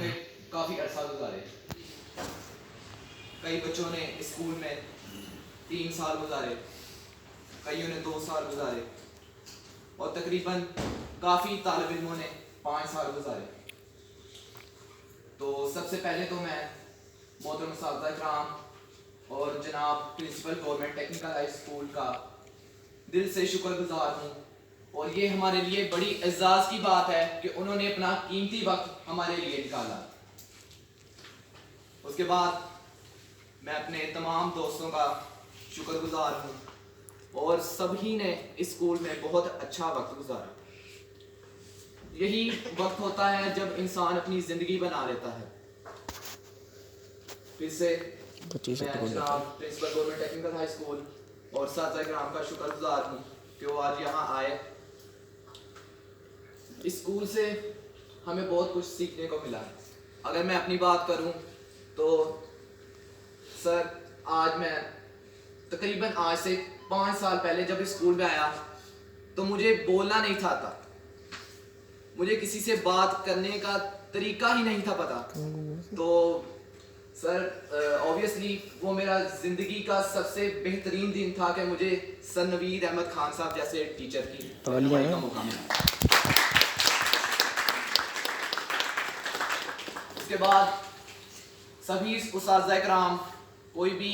میں کافی عرصہ گزارے. کئی بچوں نے اسکول میں 3 سال گزارے, کئیوں نے 2 سال گزارے, اور تقریباً کافی طالب علموں نے 5 سال گزارے. تو سب سے پہلے تو میں محترم اساتذہ کرام اور جناب principal government technical high school کا دل سے شکر گزار ہوں, اور یہ ہمارے لیے بڑی اعزاز کی بات ہے کہ انہوں نے اپنا قیمتی وقت ہمارے لیے نکالا. اس کے بعد میں اپنے تمام دوستوں کا شکر گزار ہوں, اور سبھی نے اس اسکول میں بہت اچھا وقت گزارا. یہی وقت ہوتا ہے جب انسان اپنی زندگی بنا لیتا ہے. پھر سے میں جناب principal government technical high school اور اساتذہ کرام کا شکر گزار ہوں کہ وہ آج یہاں آئے. اس اسکول سے ہمیں بہت کچھ سیکھنے کو ملا ہے. اگر میں اپنی بات کروں تو سر, آج میں تقریباً آج سے 5 سال پہلے جب اس اسکول میں آیا تو مجھے بولنا نہیں تھا آتا, مجھے کسی سے بات کرنے کا طریقہ ہی نہیں تھا پتا. تو سر اوبیسلی وہ میرا زندگی کا سب سے بہترین دن تھا کہ مجھے سر نوید احمد خان صاحب جیسے ٹیچر کی رہنمائی کا موقع ملا. اس کے بعد سبھی اساتذہ کرام, کوئی بھی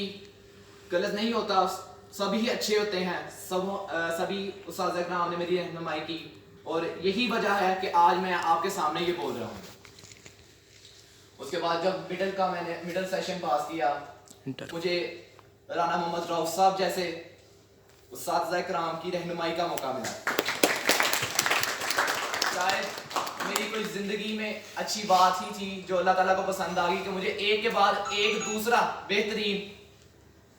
غلط نہیں ہوتا, سبھی اچھے ہوتے ہیں. سبھی اساتذہ کرام نے میری رہنمائی کی, اور یہی وجہ ہے کہ آج میں آپ کے سامنے یہ بول رہا ہوں. اس کے بعد جب میں نے مڈل سیشن پاس کیا, مجھے رانا محمد رؤف صاحب جیسے اساتذہ کرام کی رہنمائی کا موقع ملا. شاید میری کوئی زندگی میں اچھی بات ہی تھی جو اللہ تعالیٰ کو پسند آ گئی کہ مجھے ایک کے بعد ایک دوسرا بہترین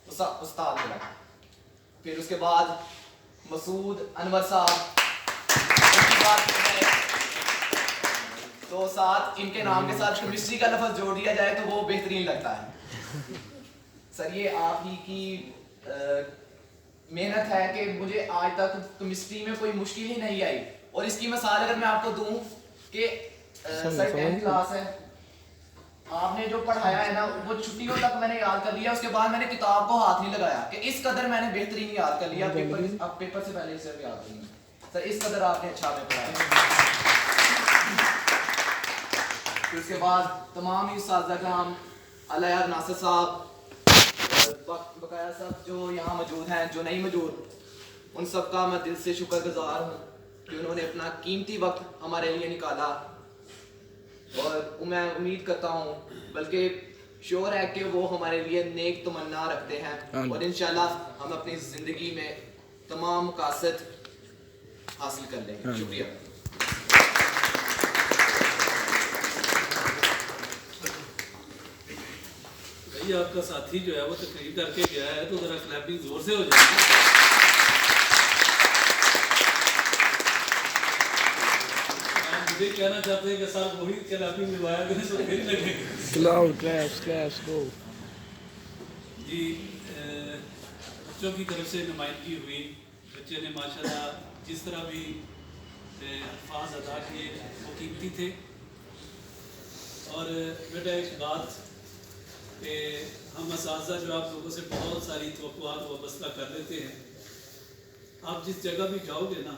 استاد ملا. پھر اس کے بعد مسعود انور صاحب کی بات کی جائے تو ساتھ ان کے نام کے ساتھ کیمسٹری کا لفظ جوڑ دیا جائے تو وہ بہترین لگتا ہے. سر یہ آپ ہی کی محنت ہے کہ مجھے آج تک کیمسٹری میں کوئی مشکل ہی نہیں آئی. اور اس کی مثال اگر میں آپ کو دوں کہ سر 10th کلاس ہے, آپ نے جو پڑھایا ہے نا وہ چھٹیوں تک میں نے یاد کر لیا. اس کے بعد میں نے کتاب کو ہاتھ نہیں لگایا کہ اس قدر میں نے بہترین یاد کر لیا. پیپر سے پہلے صرف یاد نہیں سر, اس قدر آپ نے اچھا ہمیں پڑھایا. پھر اس کے بعد تمام ہی اساتذہ کرام, علیہ ناصر صاحب, بقایا صاحب جو یہاں موجود ہیں, جو نہیں موجود, ان سب کا میں دل سے شکر گزار ہوں کہ انہوں نے اپنا قیمتی وقت ہمارے لیے نکالا. اور میں امید کرتا ہوں, بلکہ شور ہے کہ وہ ہمارے لیے نیک تمنا رکھتے ہیں, اور انشاءاللہ ہم اپنی زندگی میں تمام مقاصد حاصل کر لیں گے. شکریہ. بھائی آپ کا ساتھی جو ہے وہ تقریر کر کے گیا ہے تو ذرا کلیپنگ زور سے ہو جائے گی. مجھے کہنا چاہتے ہیں کہ صاحب وہی کلیپنگ لگوایا کریں تو پھر لگے گا. کلاس گو. جی, بچوں کی طرف سے نمائندگی ہوئی. بچے نے ماشاءاللہ جس طرح بھی الفاظ ادا کیے وہ قیمتی تھے. اور بیٹا ایک بات کہ ہم اساتذہ جو آپ لوگوں سے بہت ساری توقعات وابستہ کر لیتے ہیں, آپ جس جگہ بھی جاؤ گے نا,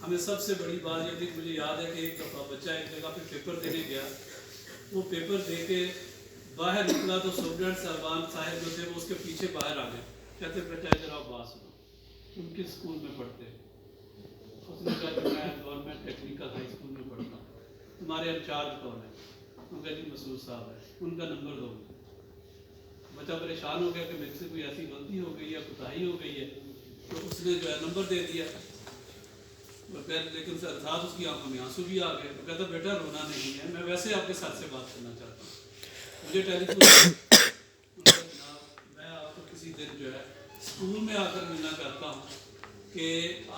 ہمیں سب سے بڑی بات یہ تھی, مجھے یاد ہے کہ ایک دفعہ بچہ ایک جگہ پہ پیپر دینے گیا, وہ پیپر دے کے باہر نکلا تو اسٹوڈنٹ صاحبان صاحب جو تھے وہ اس کے پیچھے باہر آ گئے, کہتے بیٹا ادھر آپ بات سنو, تم کس اسکول میں پڑھتے ہیں؟ اس نے کہا کہ میں گورنمنٹ ٹیکنیکل ہائی اسکول میں پڑھتا ہوں. تمہارے انچارج کون ہے؟ ان کا جی مسعود صاحب ہے. ان کا نمبر دو. بچہ پریشان ہو گیا کہ میرے سے کوئی ایسی غلطی ہو گئی یا کوتاہی ہو گئی ہے, تو اس نے جو ہے نمبر دے دیا. لیکن ساتھ اس کی آنکھوں میں آنسو بھی آ گئے. وہ کہتا بیٹا رونا نہیں ہے, میں ویسے آپ کے ساتھ سے بات کرنا چاہتا ہوں. مجھے ٹیلی فون جناب میں آپ کو کسی دن جو ہے اسکول میں آ کر ملنا چاہتا ہوں کہ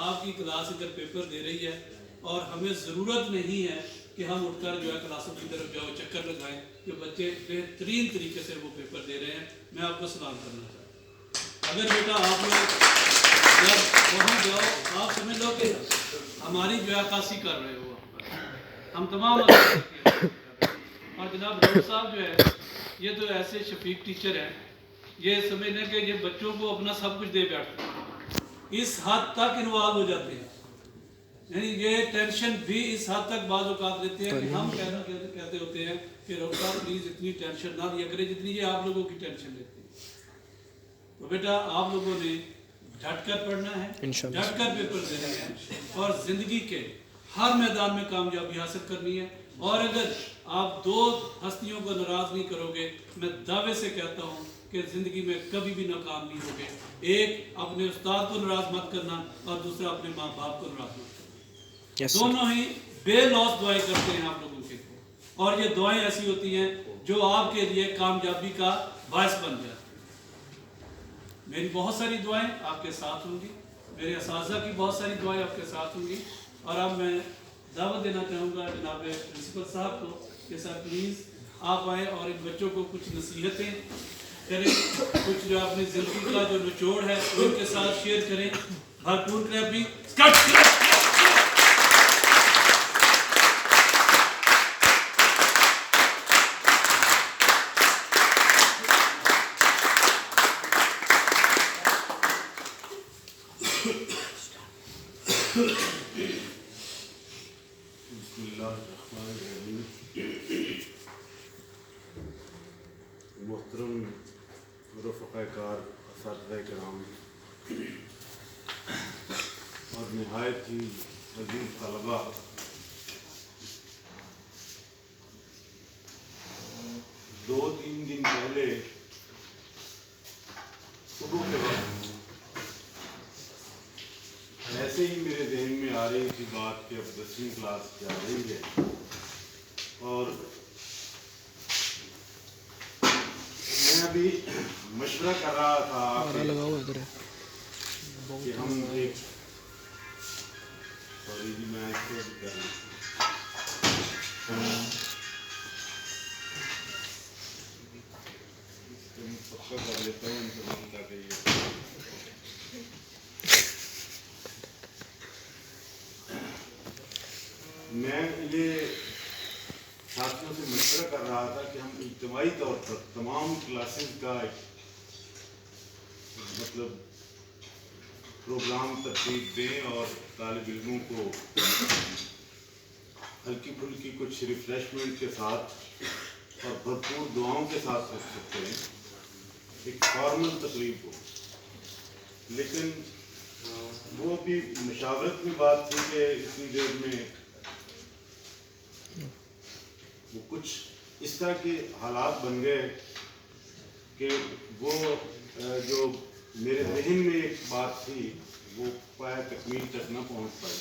آپ کی کلاس ادھر پیپر دے رہی ہے, اور ہمیں ضرورت نہیں ہے کہ ہم اٹھ کر جو ہے کلاسوں کی طرف جاؤ چکر لگائیں, کہ بچے بہترین طریقے سے وہ پیپر دے رہے ہیں. میں آپ کو سلام کرنا چاہتا ہوں. اگر بیٹا آپ لوگ جب وہاں جاؤ آپ سمجھ لو کہ ہماری جو عکاسی کر رہے ہو, ہم تمام جناب راؤ صاحب جو ہے یہ تو ایسے شفیق ٹیچر ہیں، یہ سمجھنے کہ یہ بچوں کو اپنا سب کچھ دے بیٹھتے ہیں، اس حد تک انوالو ہو جاتے ہیں، یعنی یہ ٹینشن بھی اس حد تک بعض اوقات لیتے ہیں کہ ہم کہتے ہوتے ہیں کہ راؤ صاحب پلیز اتنی ٹینشن نہ لیا کرے جتنی یہ آپ لوگوں کی ٹینشن لیتے ہیں۔ تو بیٹا آپ لوگوں نے ڈٹ کر پڑھنا ہے، ڈٹ کر پیپر دینے ہیں اور زندگی کے ہر میدان میں کامیابی حاصل کرنی ہے، اور اگر آپ دو ہستیوں کو ناراض نہیں کرو گے، میں دعوے سے کہتا ہوں کہ زندگی میں کبھی بھی ناکام نہیں ہوگے۔ ایک اپنے استاد کو ناراض مت کرنا اور دوسرا اپنے ماں باپ کو ناراض مت کرنا، دونوں ہی بے لوث دعائیں کرتے ہیں آپ لوگوں کے لیے، اور یہ دعائیں ایسی ہوتی ہیں جو آپ کے لیے کامیابی کا باعث بن جاتی ہیں۔ میری بہت ساری دعائیں آپ کے ساتھ ہوں گی، میرے اساتذہ کی بہت ساری دعائیں آپ کے ساتھ ہوں گی، اور اب میں دعوت دینا چاہوں گا جناب پرنسپل صاحب کو کہ سر پلیز آپ آئیں اور ان بچوں کو کچھ نصیحتیں کریں، کچھ جو اپنی زندگی کا جو نچوڑ ہے ان کے ساتھ شیئر کریں۔ بھرپور کلیپنگ۔ بسم اللہ الرحمن الرحیم۔ محترم رفقائے کار، اساتذہ کرام اور نہایت ہی عزیز طلباء، دو تین دن پہلے صبح کے وقت ایسے ہی میرے ذہن میں آ رہی تھی بات کہ اب 10ویں کلاس جا رہی ہے، اور میں ابھی مشورہ کر رہا تھا کہ ہم ایک سوری جی میں اس کو کر پکا کر لیتا ہوں انتظام کر رہی ہے۔ میں یہ ساتھیوں سے مشورہ کر رہا تھا کہ ہم اجتماعی طور پر تمام کلاسز کا مطلب پروگرام ترتیب دیں اور طالب علموں کو ہلکی پھلکی کچھ ریفریشمنٹ کے ساتھ اور بھرپور دعاؤں کے ساتھ رکھ سکتے ہیں، ایک فارمل تقریب ہو۔ لیکن وہ بھی مشاورت میں بات تھی کہ اتنی دیر میں وہ کچھ اس طرح کے حالات بن گئے کہ وہ جو میرے ذہن میں ایک بات تھی وہ پایا تکمیل تک نہ پہنچ پائی۔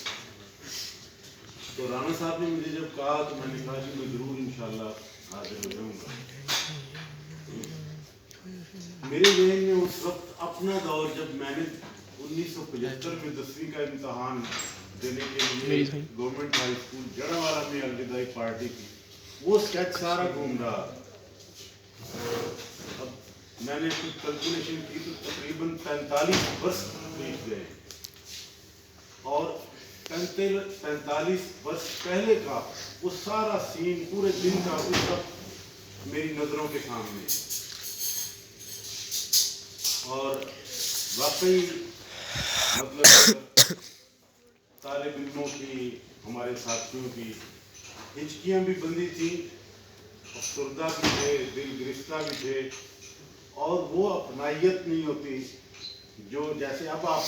تو رانا صاحب نے مجھے جب کہا تو میں نے کہا کہ میں ضرور انشاءاللہ حاضر ہو جاؤں گا۔ میرے ذہن میں اس وقت اپنا دور جب میں نے 1975 میں 10ویں کا امتحان دینے کے لیے گورنمنٹ ہائی اسکول جڑاوالا میں الوداعی پارٹی کی، وہ اسکیچ سارا گھوم رہا۔ اب میں نے کچھ کیلکولیشن کی تو تقریباً 45 برس بیت گئے، اور 45 برس پہلے کا وہ سارا سین پورے دن کا اس وقت میری نظروں کے سامنے، اور واقعی مطلب طالب علموں کی، ہمارے ساتھیوں کی ہچکیاں بھی بندی تھیں، افسردہ بھی تھے، دل گرفتہ بھی تھے، اور وہ اپنائیت نہیں ہوتی جو جیسے اب آپ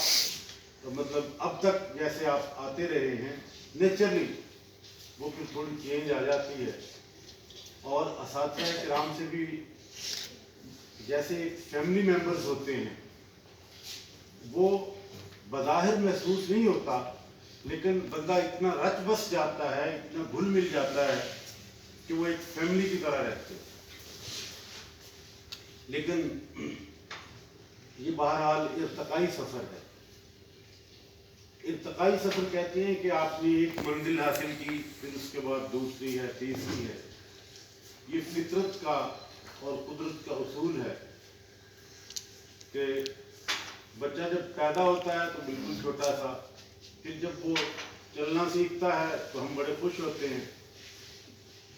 مطلب اب تک جیسے آپ آتے رہے ہیں نیچرلی وہ پھر تھوڑی چینج آ جاتی ہے۔ اور اساتذہ کرام سے بھی جیسے فیملی ممبرز ہوتے ہیں وہ بظاہر محسوس نہیں ہوتا، لیکن بندہ اتنا رچ بس جاتا ہے، اتنا گھل مل جاتا ہے کہ وہ ایک فیملی کی طرح رہتے ہیں۔ لیکن یہ بہرحال ارتقائی سفر ہے۔ ارتقائی سفر کہتے ہیں کہ آپ نے ایک منزل حاصل کی، پھر اس کے بعد دوسری ہے، تیسری ہے۔ یہ فطرت کا اور قدرت کا اصول ہے کہ بچہ جب پیدا ہوتا ہے تو بالکل چھوٹا سا، پھر جب وہ چلنا سیکھتا ہے تو ہم بڑے خوش ہوتے ہیں،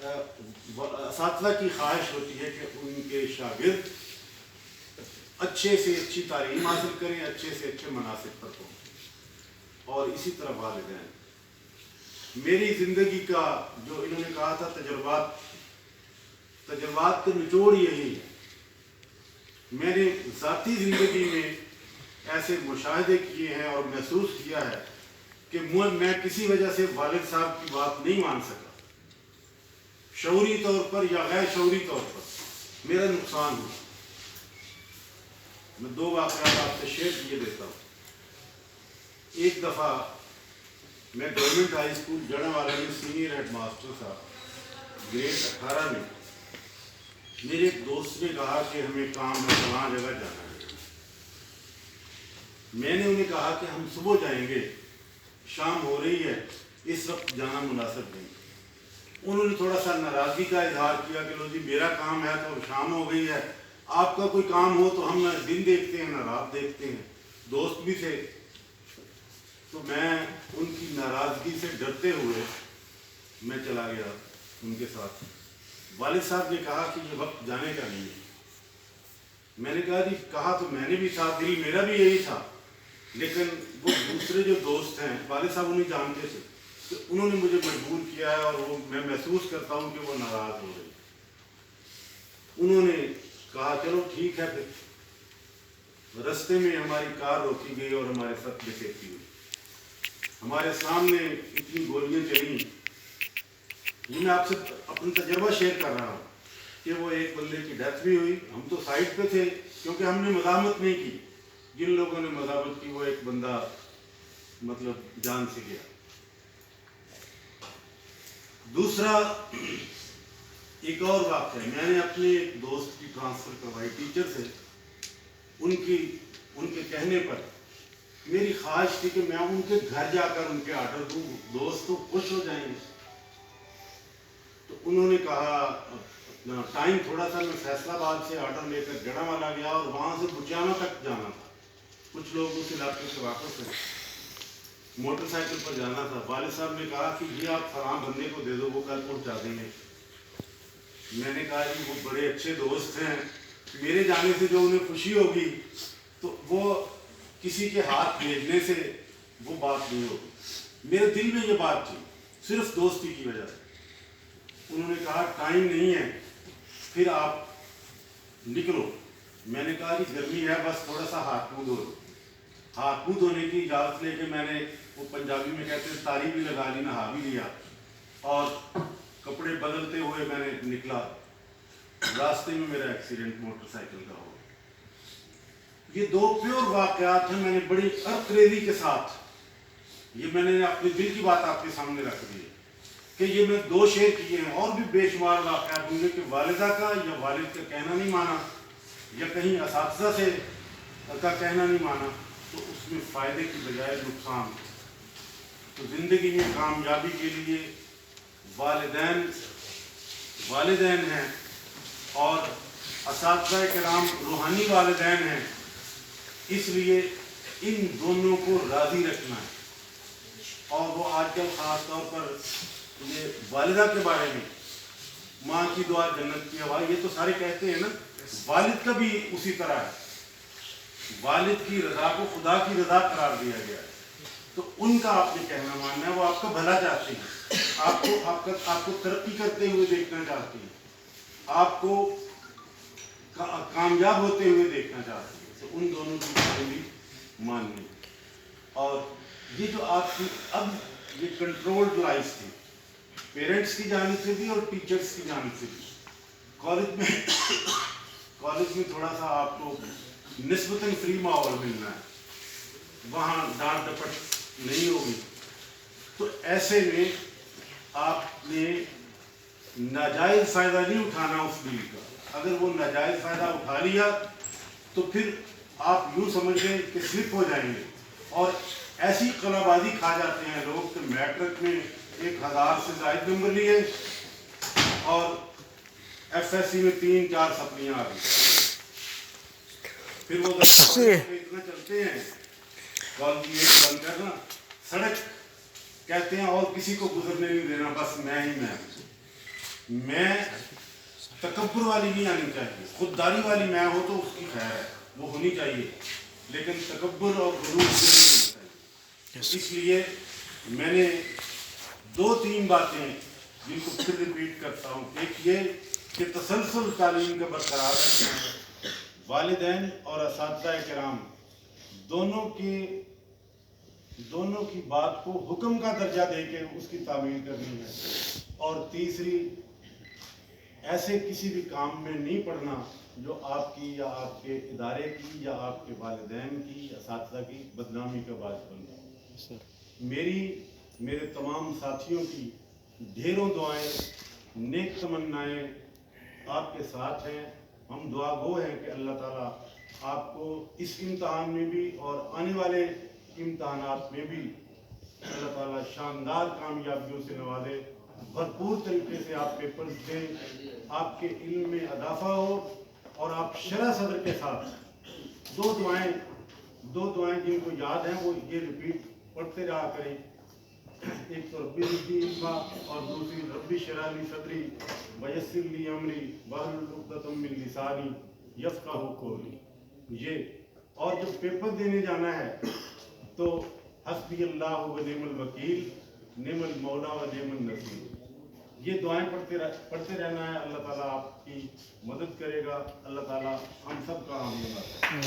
اساتذہ کی خواہش ہوتی ہے کہ ان کے شاگرد اچھے سے اچھی تعلیم حاصل کریں، اچھے سے اچھے مناسب پر پہنچیں، اور اسی طرح والدین. میری زندگی کا جو انہوں نے کہا تھا تجربات کا نچوڑ یہی ہے. میں نے ذاتی زندگی میں ایسے مشاہدے کیے ہیں اور محسوس کیا ہے کہ میں کسی وجہ سے والد صاحب کی بات نہیں مان سکا، شعوری طور پر یا غیر شعوری طور پر میرا نقصان ہوا. میں 2 واقعات آپ سے شیئر کیے دیتا ہوں. ایک دفعہ میں گورنمنٹ ہائی اسکول جڑا والا میں سینئر ہیڈ ماسٹر تھا، گریڈ 18 میں. میرے ایک دوست نے کہا کہ ہمیں کام ہے فلاں جگہ جانا ہے. میں نے انہیں کہا کہ ہم صبح جائیں گے، شام ہو رہی ہے، اس وقت جانا مناسب نہیں. انہوں نے تھوڑا سا ناراضگی کا اظہار کیا کہ لو جی میرا کام ہے تو شام ہو گئی ہے، آپ کا کوئی کام ہو تو ہم نہ دن دیکھتے ہیں نہ رات دیکھتے ہیں. دوست بھی تھے. تو میں ان کی ناراضگی سے ڈرتے ہوئے میں چلا گیا ان کے ساتھ. والد صاحب نے کہا کہ یہ وقت جانے کا نہیں ہے. میں نے کہا جی کہا تو میں نے بھی تھا، دل میرا بھی یہی تھا، لیکن وہ دوسرے جو دوست ہیں والد صاحب انہیں جانتے تھے، تو انہوں نے مجھے مجبور کیا ہے، اور وہ میں محسوس کرتا ہوں کہ وہ ناراض ہو رہے. انہوں نے کہا چلو ٹھیک ہے. پھر رستے میں ہماری کار روکی گئی اور ہمارے ساتھ ڈکیتی ہوئی. ہمارے سامنے اتنی گولیاں چلیں. یہ میں آپ سے اپنا تجربہ شیئر کر رہا ہوں کہ وہ ایک بندے کی ڈیتھ بھی ہوئی. ہم تو سائٹ پہ تھے کیونکہ ہم نے مزاحمت نہیں کی. جن لوگوں نے مزاحمت کی وہ ایک بندہ مطلب جان سے گیا. دوسرا ایک اور واقعہ، میں نے اپنے ایک دوست کی ٹرانسفر کروائی ٹیچر سے. ان کے کہنے پر میری خواہش تھی کہ میں ان کے گھر جا کر ان کے آرڈر دوں، دوست تو خوش ہو جائیں گے. تو انہوں نے کہا ٹائم تھوڑا سا، میں فیصل آباد سے آرڈر لے کر گڑا والا گیا اور وہاں سے بچیانہ تک جانا تھا. کچھ لوگ اس علاقے سے واقف ہیں. موٹر سائیکل پر جانا تھا. والد صاحب نے کہا کہ یہ آپ فلاں بندے کو دے دو، وہ کل پہنچا دیں گے. میں نے کہا جی وہ بڑے اچھے دوست ہیں، میرے جانے سے جو انہیں خوشی ہوگی تو وہ کسی کے ہاتھ بھیجنے سے وہ بات نہیں ہوگی. میرے دل میں یہ بات تھی صرف دوستی کی وجہ سے. انہوں نے کہا ٹائم نہیں ہے، پھر آپ نکلو. میں نے کہا کہ گرمی ہے، بس تھوڑا سا ہاتھ منہ دھو لو. ہاتھ منہ دھونے کی اجازت لے کے میں نے، وہ پنجابی میں کہتے ہیں تاری بھی لگا لی، نہا بھی لیا، اور کپڑے بدلتے ہوئے میں نے نکلا. راستے میں میرا ایکسیڈنٹ موٹر سائیکل کا ہو. یہ 2 پیور واقعات ہیں. میں نے بڑی ارتریزی کے ساتھ میں نے اپنے دل کی بات آپ کے سامنے رکھ دی ہے کہ یہ میں 2 شیئر کیے ہیں. اور بھی بے شمار واقعات ہوں گے کہ والدہ کا یا والد کا کہنا نہیں مانا، یا کہیں اساتذہ سے کا کہنا نہیں مانا، تو اس میں فائدے کی بجائے نقصان. تو زندگی میں کامیابی کے لیے والدین ہیں، اور اساتذہ کرام روحانی والدین ہیں. اس لیے ان دونوں کو راضی رکھنا ہے. اور وہ آج کل خاص طور پر یہ والدہ کے بارے میں ماں کی دعا جنت کی ہوا، یہ تو سارے کہتے ہیں نا. والد کا بھی اسی طرح ہے. والد کی رضا کو خدا کی رضا قرار دیا گیا ہے. تو ان کا آپ نے کہنا ماننا ہے. وہ آپ کا بھلا چاہتے ہیں، آپ کو ترقی کرتے ہوئے دیکھنا چاہتے ہیں، آپ کو کامیاب ہوتے ہوئے دیکھنا چاہتے ہیں. تو ان دونوں کی باتیں بھی ماننی. اور یہ جو آپ کی اب یہ کنٹرولڈ لائف تھی، پیرنٹس کی جانب سے بھی اور ٹیچرس کی جانب سے بھی. کالج میں تھوڑا سا آپ کو نسبتاً فری ماحول ملنا ہے، وہاں ڈانٹ ڈپٹ نہیں ہوگی. تو ایسے میں آپ نے ناجائز فائدہ نہیں اٹھانا اس ڈیل کا. اگر وہ ناجائز فائدہ اٹھا لیا تو پھر آپ یوں سمجھ لیں کہ سلپ ہو جائیں گے. اور ایسی قلع بازی کھا جاتے ہیں لوگ کہ میٹرک میں 1000 سے زائد نمبر لیے اور FSC میں 3-4 سپلیاں آ گئی. پھر وہ اتنا چلتے ہیں کال کی ایک بند کرنا، سڑک کہتے ہیں اور کسی کو گزرنے نہیں دینا، بس میں ہی میں. میں تکبر والی نہیں آنی چاہیے. خودداری والی میں ہو تو اس کی خیر ہے, وہ ہونی چاہیے, لیکن تکبر اور غرور سے نہیں ہونی چاہیے. اس لیے میں نے 2-3 باتیں جن کو پھر ریپیٹ کرتا ہوں. ایک یہ کہ تسلسل تعلیم کا برقرار رکھنا ہے. والدین اور اساتذہ کرام دونوں کی بات کو حکم کا درجہ دے کے اس کی تعمیل کرنی ہے. اور تیسری, ایسے کسی بھی کام میں نہیں پڑھنا جو آپ کی یا آپ کے ادارے کی یا آپ کے والدین کی یا اساتذہ کی بدنامی کا باعث بن جائے. میرے تمام ساتھیوں کی ڈھیروں دعائیں, نیک تمنائیں آپ کے ساتھ ہیں. ہم دعا گو ہیں کہ اللہ تعالیٰ آپ کو اس امتحان میں بھی اور آنے والے امتحانات میں بھی اللہ تعالیٰ شاندار کامیابیوں سے نوازے. بھرپور طریقے سے آپ پیپرز دیں, آپ کے علم میں اضافہ ہو, اور آپ شرح صدر کے ساتھ دو دعائیں جن کو یاد ہیں وہ یہ ریپیٹ پڑھتے رہا کریں. ایک تو ربی زدنی علما, اور دوسری ربی اشرح لی صدری ویسر لی امری واحلل عقدۃ من لسانی یفقہوا قولی. یہ, اور جب پیپر دینے جانا ہے تو حسبی اللہ و نعم الوکیل نعم المولا و نعم النصیر, یہ دعائیں پڑھتے رہنا ہے. اللہ تعالیٰ آپ کی مدد کرے گا. اللہ تعالیٰ ہم سب کا حامی بنائے.